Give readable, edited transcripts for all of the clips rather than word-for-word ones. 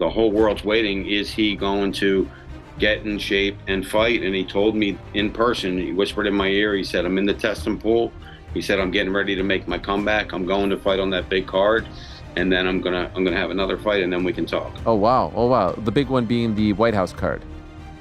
the whole world's waiting. Is he going to get in shape and fight? And he told me in person, he whispered in my ear, he said, I'm in the testing pool. He said, I'm getting ready to make my comeback. I'm going to fight on that big card. And then I'm gonna have another fight, and then we can talk. Oh, wow. Oh, wow. The big one being the White House card.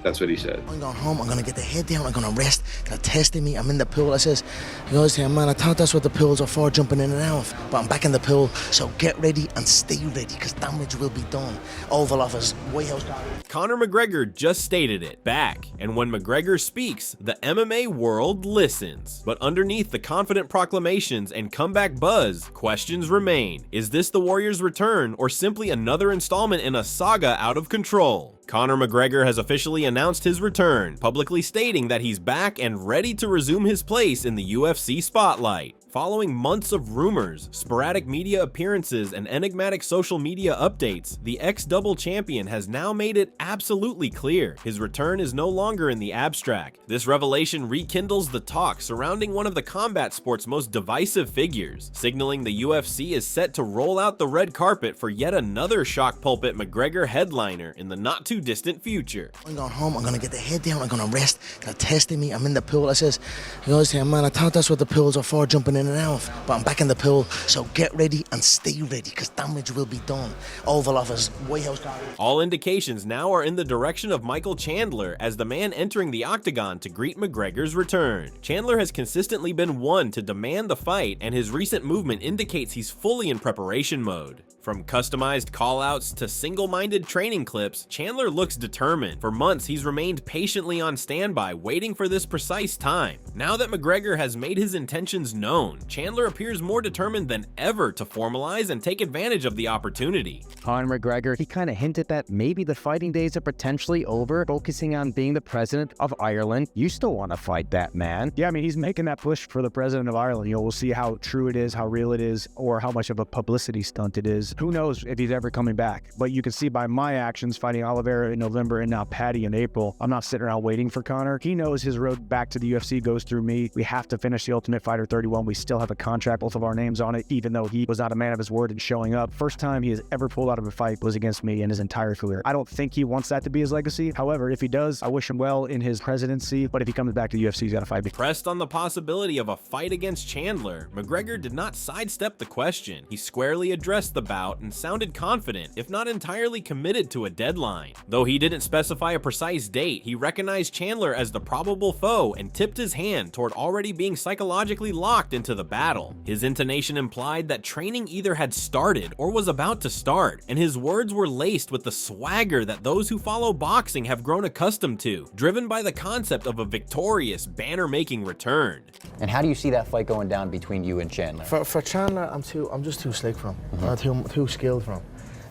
That's what he said. I'm going home, I'm gonna get the head down, I'm gonna rest. They're testing me, I'm in the pool. I says, he goes to him, man, I thought that's what the pools are for, jumping in and out. But I'm back in the pool, so get ready and stay ready, because damage will be done. Oval Office, White House. Conor McGregor just stated it, back. And when McGregor speaks, the MMA world listens. But underneath the confident proclamations and comeback buzz, questions remain. Is this the Warrior's return, or simply another installment in a saga out of control? Conor McGregor has officially announced his return, publicly stating that he's back and ready to resume his place in the UFC spotlight. Following months of rumors, sporadic media appearances, and enigmatic social media updates, the ex-double champion has now made it absolutely clear his return is no longer in the abstract. This revelation rekindles the talk surrounding one of the combat sport's most divisive figures, signaling the UFC is set to roll out the red carpet for yet another shock pulpit McGregor headliner in the not-too-distant future. I'm going home, I'm gonna get the head down, I'm gonna rest. They're testing me, I'm in the pool. I says, he goes to him, man, I thought that's what the pools are for, jumping in and out. But I'm back in the pool, so get ready and stay ready, because damage will be done. Oval Office, White House. All indications now are in the direction of Michael Chandler as the man entering the octagon to greet McGregor's return. Chandler has consistently been one to demand the fight, and his recent movement indicates he's fully in preparation mode. From customized callouts to single-minded training clips, Chandler looks determined. For months, he's remained patiently on standby, waiting for this precise time. Now that McGregor has made his intentions known, Chandler appears more determined than ever to formalize and take advantage of the opportunity. Conor McGregor, he kind of hinted that maybe the fighting days are potentially over, focusing on being the president of Ireland. You still want to fight that man. Yeah, I mean, he's making that push for the president of Ireland. You know, we'll see how true it is, how real it is, or how much of a publicity stunt it is. Who knows if he's ever coming back? But you can see by my actions, fighting Oliveira in November and now Paddy in April, I'm not sitting around waiting for Conor. He knows his road back to the UFC goes through me. We have to finish the Ultimate Fighter 31. We still have a contract, both of our names on it, even though he was not a man of his word in showing up. First time he has ever pulled out of a fight was against me in his entire career. I don't think he wants that to be his legacy. However, if he does, I wish him well in his presidency. But if he comes back to the UFC, he's got to fight me. Pressed on the possibility of a fight against Chandler, McGregor did not sidestep the question. He squarely addressed the bout and sounded confident, if not entirely committed to a deadline. Though he didn't specify a precise date, he recognized Chandler as the probable foe and tipped his hand toward already being psychologically locked into the battle. His intonation implied that training either had started or was about to start, and his words were laced with the swagger that those who follow boxing have grown accustomed to, driven by the concept of a victorious, banner-making return. And how do you see that fight going down between you and Chandler? For Chandler, I'm just too slick for him. Too skilled for him.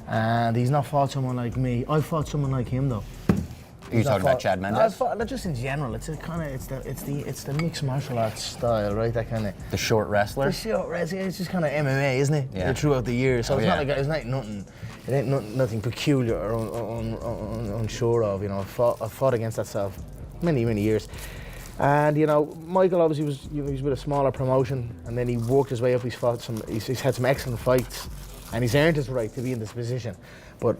And he's not fought someone like me. I fought someone like him though. Are you talking about Chad Mendes? Just in general, it's the mixed martial arts style, right? That kind of the short wrestler. The short wrestler, it's just kind of MMA, isn't it? Yeah. Throughout the years, so it's not nothing. It ain't nothing peculiar or unsure of. You know, I fought against that stuff many years. And you know, Michael obviously he was with a smaller promotion, and then he worked his way up. He's had some excellent fights, and he's earned his right to be in this position. But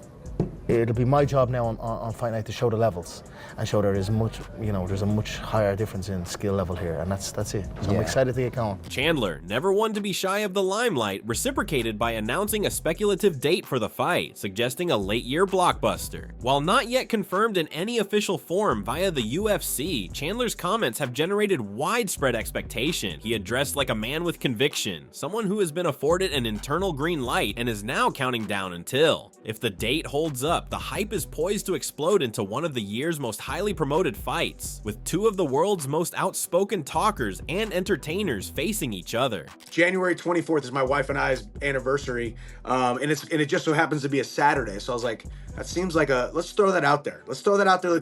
it'll be my job now on Fight Night to show the levels and show there is much, you know, there's a much higher difference in skill level here, and that's it. So I'm excited to get going. Chandler, never one to be shy of the limelight, reciprocated by announcing a speculative date for the fight, suggesting a late-year blockbuster. While not yet confirmed in any official form via the UFC, Chandler's comments have generated widespread expectation. He addressed like a man with conviction, someone who has been afforded an internal green light and is now counting down until. If the date holds up, the hype is poised to explode into one of the year's most highly promoted fights, with two of the world's most outspoken talkers and entertainers facing each other. January 24th is my wife and I's anniversary, and it just so happens to be a Saturday. So I was like, that seems like let's throw that out there. Let's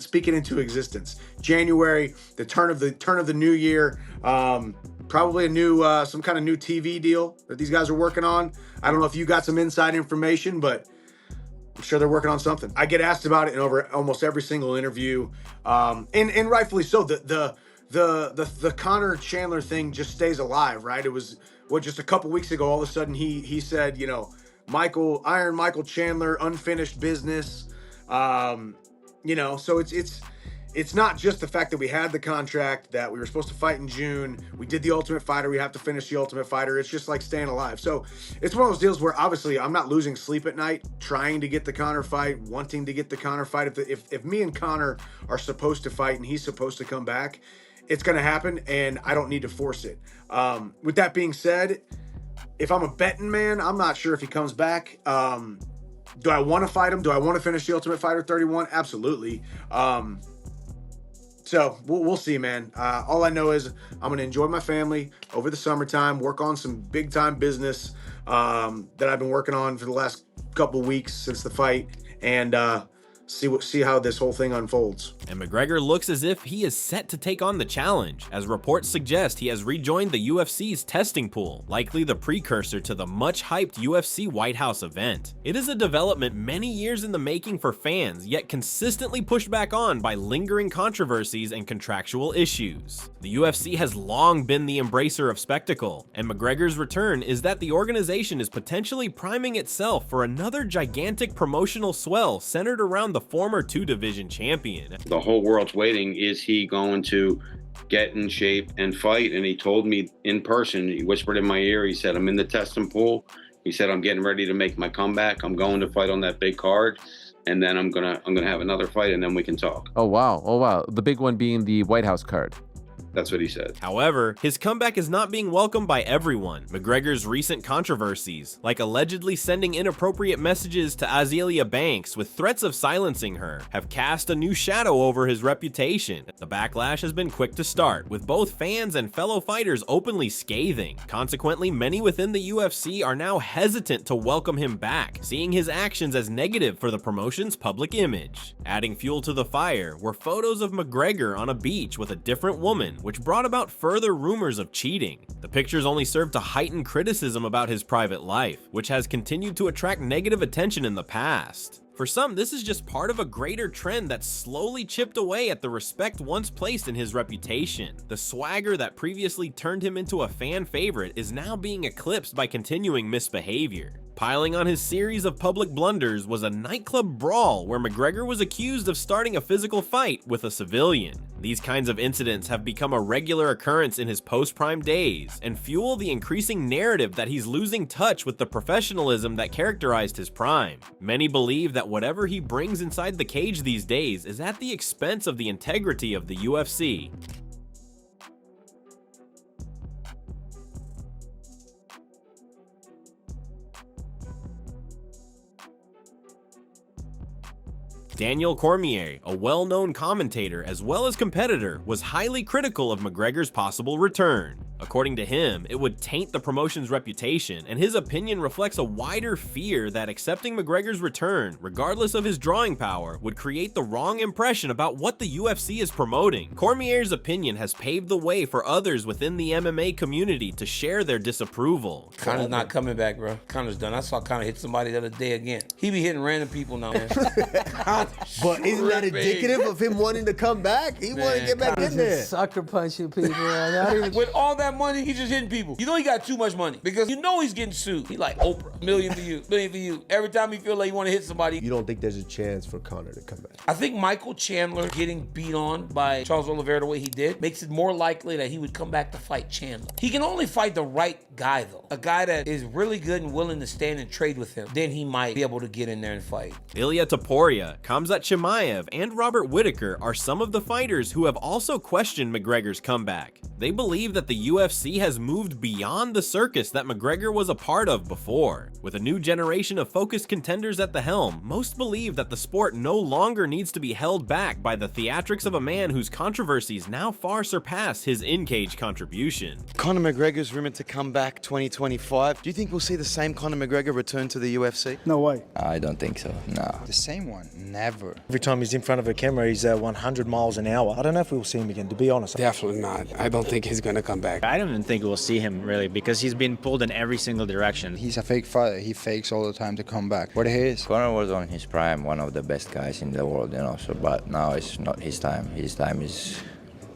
speak it into existence. January, the turn of the new year. Probably a new, some kind of new TV deal that these guys are working on. I don't know if you got some inside information, but I'm sure they're working on something. I get asked about it in over almost every single interview, and rightfully so. The Conor Chandler thing just stays alive, right? It was just a couple weeks ago. All of a sudden, he said, you know, Iron Michael Chandler, unfinished business. You know, so it's not just the fact that we had the contract, that we were supposed to fight in June. We did the Ultimate Fighter. We have to finish the Ultimate Fighter. It's just like staying alive. So it's one of those deals where obviously I'm not losing sleep at night trying to get the Conor fight, wanting to get the Conor fight. If me and Conor are supposed to fight and he's supposed to come back, it's going to happen, and I don't need to force it. With that being said, if I'm a betting man, I'm not sure if he comes back. Do I want to fight him? Do I want to finish the Ultimate Fighter 31? Absolutely. So we'll see, man. All I know is I'm going to enjoy my family over the summertime, work on some big time business that I've been working on for the last couple weeks since the fight, and see how this whole thing unfolds. And McGregor looks as if he is set to take on the challenge, as reports suggest he has rejoined the UFC's testing pool, likely the precursor to the much-hyped UFC White House event. It is a development many years in the making for fans, yet consistently pushed back on by lingering controversies and contractual issues. The UFC has long been the embracer of spectacle, and McGregor's return is that the organization is potentially priming itself for another gigantic promotional swell centered around the former two-division champion. The whole world's waiting. Is he going to get in shape and fight? And he told me in person, he whispered in my ear, he said, I'm in the testing pool. He said, I'm getting ready to make my comeback. I'm going to fight on that big card, and then I'm gonna have another fight, and then we can talk. Oh wow. The big one being the White House card. That's what he said. However, his comeback is not being welcomed by everyone. McGregor's recent controversies, like allegedly sending inappropriate messages to Azealia Banks with threats of silencing her, have cast a new shadow over his reputation. The backlash has been quick to start, with both fans and fellow fighters openly scathing. Consequently, many within the UFC are now hesitant to welcome him back, seeing his actions as negative for the promotion's public image. Adding fuel to the fire were photos of McGregor on a beach with a different woman, which brought about further rumors of cheating. The pictures only served to heighten criticism about his private life, which has continued to attract negative attention in the past. For some, this is just part of a greater trend that slowly chipped away at the respect once placed in his reputation. The swagger that previously turned him into a fan favorite is now being eclipsed by continuing misbehavior. Piling on his series of public blunders was a nightclub brawl where McGregor was accused of starting a physical fight with a civilian. These kinds of incidents have become a regular occurrence in his post-prime days and fuel the increasing narrative that he's losing touch with the professionalism that characterized his prime. Many believe that whatever he brings inside the cage these days is at the expense of the integrity of the UFC. Daniel Cormier, a well-known commentator as well as competitor, was highly critical of McGregor's possible return. According to him, it would taint the promotion's reputation, and his opinion reflects a wider fear that accepting McGregor's return, regardless of his drawing power, would create the wrong impression about what the UFC is promoting. Cormier's opinion has paved the way for others within the MMA community to share their disapproval. Conor's not coming back, bro. Conor's done. I saw Conor hit somebody the other day again. He be hitting random people now, man. But isn't that indicative of him wanting to come back? He wanted to get back in there. Sucker punching people. Not even... With all that money, he's just hitting people. You know he got too much money because you know he's getting sued. He like Oprah, million for you, million for you. Every time he feel like he want to hit somebody. You don't think there's a chance for Conor to come back? I think Michael Chandler getting beat on by Charles Oliveira the way he did makes it more likely that he would come back to fight Chandler. He can only fight the right guy though. A guy that is really good and willing to stand and trade with him. Then he might be able to get in there and fight. Ilya Topuria, Khamzat Chimaev, and Robert Whittaker are some of the fighters who have also questioned McGregor's comeback. They believe that the UFC has moved beyond the circus that McGregor was a part of before. With a new generation of focused contenders at the helm, most believe that the sport no longer needs to be held back by the theatrics of a man whose controversies now far surpass his in-cage contribution. Conor McGregor's rumored to come back 2025. Do you think we'll see the same Conor McGregor return to the UFC? No way. I don't think so, no. The same one? Never. Every time he's in front of a camera, he's at 100 miles an hour. I don't know if we'll see him again, to be honest. Definitely not. I don't think he's going to come back. I don't even think we'll see him, really, because he's been pulled in every single direction. He's a fake fighter. He fakes all the time to come back. What he is. Conor was on his prime, one of the best guys in the world, you know, so, but now it's not his time. His time is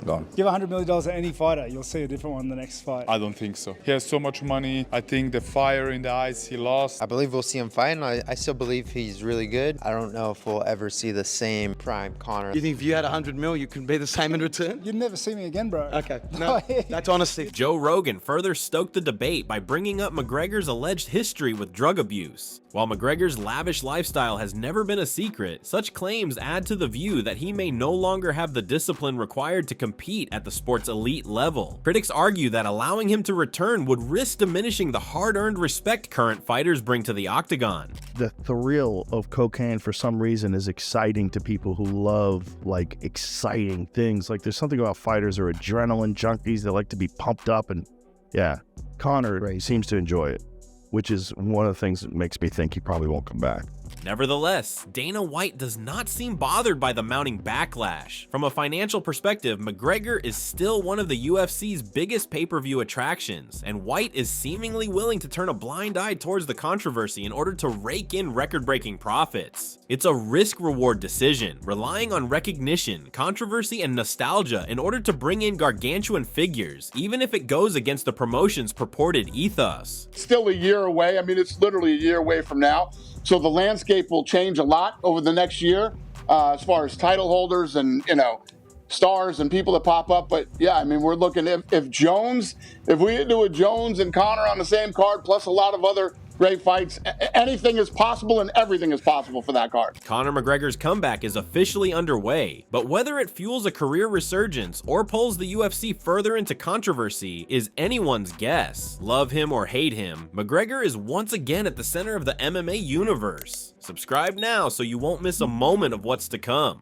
gone. Give $100 million to any fighter, you'll see a different one in the next fight. I don't think so. He has so much money. I think the fire in the eyes he lost. I believe we'll see him fight, and I still believe he's really good. I don't know if we'll ever see the same prime Conor. You think if you had 100 mil, you can be the same in return? You'd never see me again, bro. Okay, no, that's honesty. Joe Rogan further stoked the debate by bringing up McGregor's alleged history with drug abuse. While McGregor's lavish lifestyle has never been a secret, such claims add to the view that he may no longer have the discipline required to compete at the sport's elite level. Critics argue that allowing him to return would risk diminishing the hard-earned respect current fighters bring to the octagon. The thrill of cocaine for some reason is exciting to people who love like exciting things. Like there's something about fighters are adrenaline junkies. They like to be pumped up, and yeah, Conor seems to enjoy it, which is one of the things that makes me think he probably won't come back. Nevertheless, Dana White does not seem bothered by the mounting backlash. From a financial perspective, McGregor is still one of the UFC's biggest pay-per-view attractions, and White is seemingly willing to turn a blind eye towards the controversy in order to rake in record-breaking profits. It's a risk-reward decision, relying on recognition, controversy, and nostalgia in order to bring in gargantuan figures, even if it goes against the promotion's purported ethos. Still a year away. I mean, it's literally a year away from now. So the landscape will change a lot over the next year as far as title holders and, stars and people that pop up. But yeah, I mean, we're looking if we do a Jones and Conor on the same card, plus a lot of other great fights, anything is possible and everything is possible for that card. Conor McGregor's comeback is officially underway, but whether it fuels a career resurgence or pulls the UFC further into controversy is anyone's guess. Love him or hate him, McGregor is once again at the center of the MMA universe. Subscribe now so you won't miss a moment of what's to come.